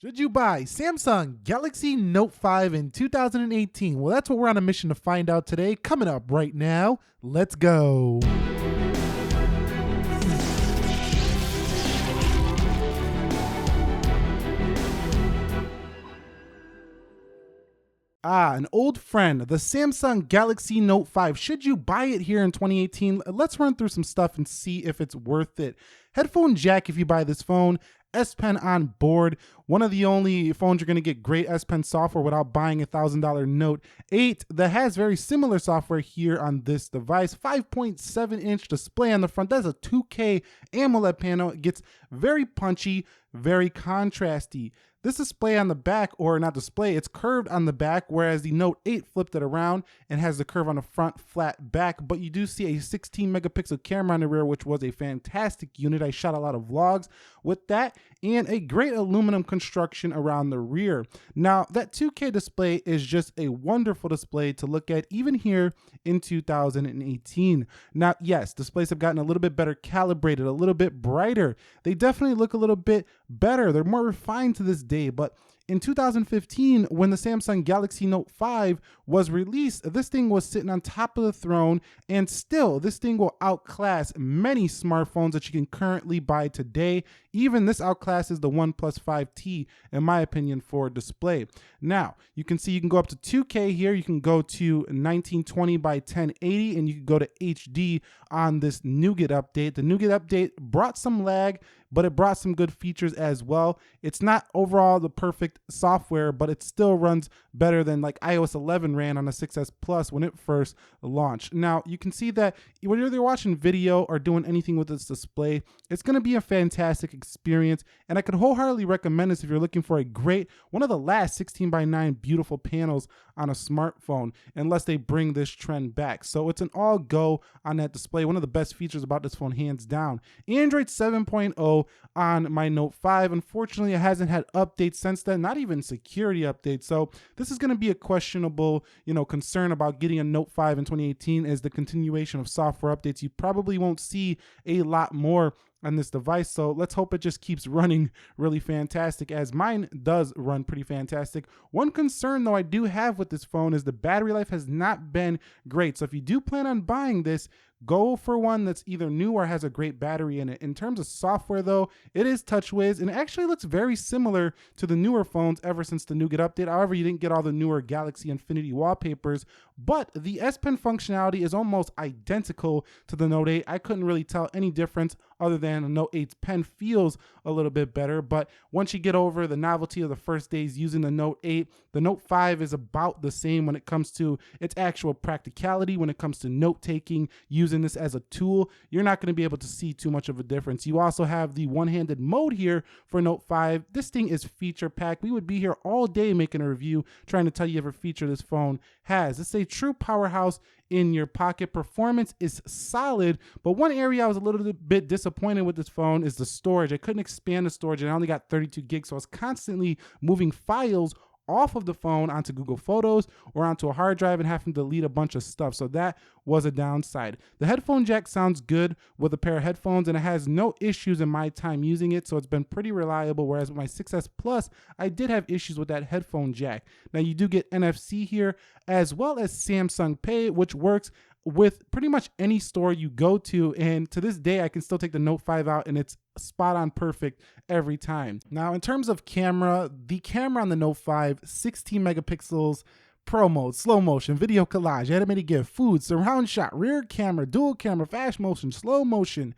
Should you buy Samsung Galaxy Note 5 in 2018? Well, that's what we're on a mission to find out today. Coming up right now, let's go. An old friend, the Samsung Galaxy Note 5. Should you buy it here in 2018? Let's run through some stuff and see if it's worth it. Headphone jack if you buy this phone. S Pen on board. One of the only phones you're going to get great S Pen software without buying a $1,000 Note 8 that has very similar software here on this device. 5.7-inch display on the front. That's a 2K AMOLED panel. It gets very punchy, very contrasty. This display on the back, or not display, it's curved on the back, whereas the Note 8 flipped it around and has the curve on the front, flat back. But you do see a 16 megapixel camera on the rear, which was a fantastic unit. I shot a lot of vlogs with that, and a great aluminum construction around the rear. Now, that 2K display is just a wonderful display to look at, even here in 2018. Now, yes, displays have gotten a little bit better calibrated, a little bit brighter. They definitely look a little bit better. They're more refined to this day, but in 2015, when the Samsung Galaxy Note 5 was released, this thing was sitting on top of the throne, and still, this thing will outclass many smartphones that you can currently buy today. Even this outclasses the OnePlus 5T, in my opinion, for display. Now, you can see you can go up to 2K here, you can go to 1920 by 1080, and you can go to HD on this Nougat update. The Nougat update brought some lag, but it brought some good features as well. It's not overall the perfect software, but it still runs better than like iOS 11 ran on a 6S Plus when it first launched. Now, you can see that when you're watching video or doing anything with this display, it's going to be a fantastic experience, and I could wholeheartedly recommend this if you're looking for a great, one of the last 16:9 beautiful panels on a smartphone, unless they bring this trend back. So it's an all go on that display. One of the best features about this phone, hands down. Android 7.0 on my Note 5. Unfortunately, it hasn't had updates since then, not even security updates. So this is going to be a questionable, concern about getting a Note 5 in 2018 as the continuation of software updates. You probably won't see a lot more on this device, so let's hope it just keeps running really fantastic, as mine does run pretty fantastic. One concern though I do have with this phone is the battery life has not been great. So if you do plan on buying this, go for one that's either new or has a great battery in it. In terms of software though, it is TouchWiz, and it actually looks very similar to the newer phones ever since the Nougat update. However, you didn't get all the newer Galaxy Infinity wallpapers, but the S Pen functionality is almost identical to the Note 8. I couldn't really tell any difference other than the Note 8's pen feels a little bit better, but once you get over the novelty of the first days using the Note 8, the Note 5 is about the same when it comes to its actual practicality, when it comes to note-taking, using this as a tool. You're not going to be able to see too much of a difference. You also have the one-handed mode here for Note 5. This thing is feature-packed. We would be here all day making a review, trying to tell you every feature this phone has. It's a true powerhouse in your pocket. Performance is solid, but one area I was a little bit disappointed with this phone is the storage. I couldn't expand the storage, and I only got 32 gigs, so I was constantly moving files off of the phone onto Google Photos or onto a hard drive and having to delete a bunch of stuff. So that was a downside. The headphone jack sounds good with a pair of headphones, and it has no issues in my time using it, so it's been pretty reliable, whereas with my 6S Plus, I did have issues with that headphone jack. Now, you do get NFC here, as well as Samsung Pay, which works with pretty much any store you go to, and to this day I can still take the Note 5 out and it's spot on perfect every time. Now, in terms of camera, the camera on the Note 5, 16 megapixels, pro mode, slow motion, video collage, animated GIF, food, surround shot, rear camera, dual camera, fast motion, slow motion.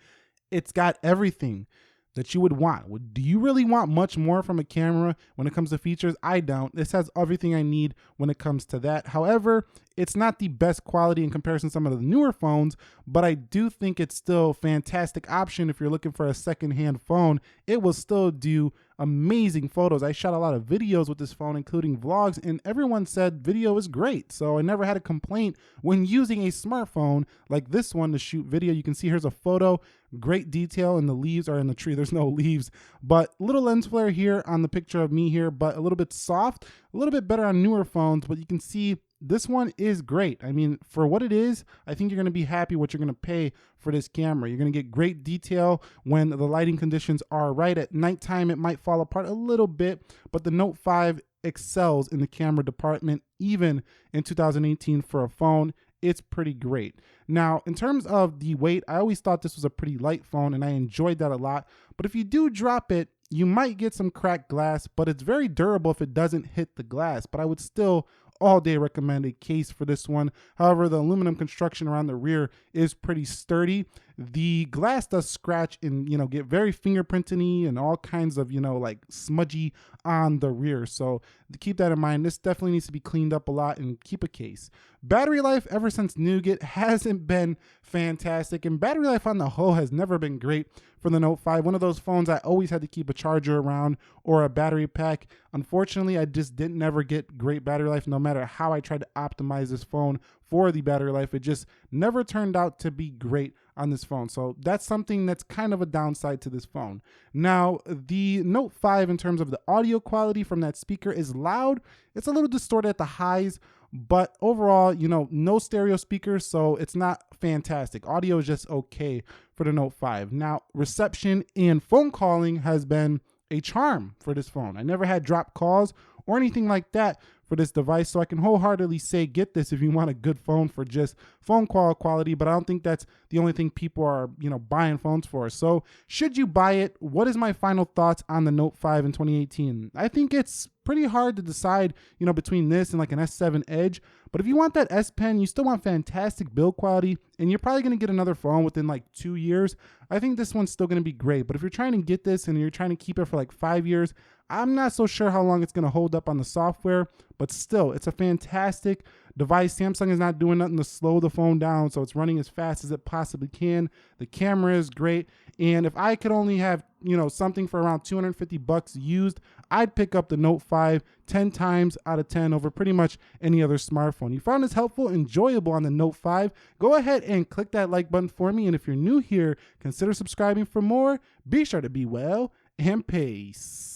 It's got everything that you would want. Do you really want much more from a camera when it comes to features? I don't. This has everything I need when it comes to that. However, it's not the best quality in comparison to some of the newer phones, but I do think it's still a fantastic option if you're looking for a secondhand phone. It will still do amazing photos. I shot a lot of videos with this phone, including vlogs, and everyone said video is great. So I never had a complaint when using a smartphone like this one to shoot video. You can see here's a photo, great detail, and the leaves are in the tree. There's no leaves, but little lens flare here on the picture of me here, but a little bit soft, a little bit better on newer phones, but you can see this one is great. I mean, for what it is, I think you're going to be happy what you're going to pay for this camera. You're going to get great detail when the lighting conditions are right. At nighttime, it might fall apart a little bit, but the Note 5 excels in the camera department, even in 2018 for a phone. It's pretty great. Now, in terms of the weight, I always thought this was a pretty light phone and I enjoyed that a lot. But if you do drop it, you might get some cracked glass, but it's very durable if it doesn't hit the glass. But I would still all day recommend a case for this one. However, the aluminum construction around the rear is pretty sturdy. The glass does scratch and, get very fingerprinty and all kinds of, like smudgy on the rear. So keep that in mind. This definitely needs to be cleaned up a lot and keep a case. Battery life ever since Nougat hasn't been fantastic, and battery life on the whole has never been great for the Note 5. One of those phones I always had to keep a charger around or a battery pack. Unfortunately, I just didn't never get great battery life no matter how I tried to optimize this phone for the battery life. It just never turned out to be great on this phone. So that's something that's kind of a downside to this phone. Now, the Note 5 in terms of the audio quality from that speaker is loud. It's a little distorted at the highs, but overall, no stereo speakers, so it's not fantastic. Audio is just okay for the Note 5. Now, reception and phone calling has been a charm for this phone. I never had dropped calls or anything like that for this device, so I can wholeheartedly say get this if you want a good phone for just phone call quality, but I don't think that's the only thing people are, buying phones for. So should you buy it? What is my final thoughts on the Note 5 in 2018? I think it's pretty hard to decide, between this and like an S7 Edge. But if you want that S Pen, you still want fantastic build quality, and you're probably going to get another phone within like 2 years, I think this one's still going to be great. But if you're trying to get this and you're trying to keep it for like 5 years, I'm not so sure how long it's going to hold up on the software, but still, it's a fantastic device. Samsung is not doing nothing to slow the phone down, so it's running as fast as it possibly can. The camera is great, and if I could only have, something for around $250 used, I'd pick up the Note 5 10 times out of 10 over pretty much any other smartphone. You found this helpful, enjoyable on the Note 5? Go ahead and click that like button for me, and if you're new here, consider subscribing for more. Be sure to be well, and peace.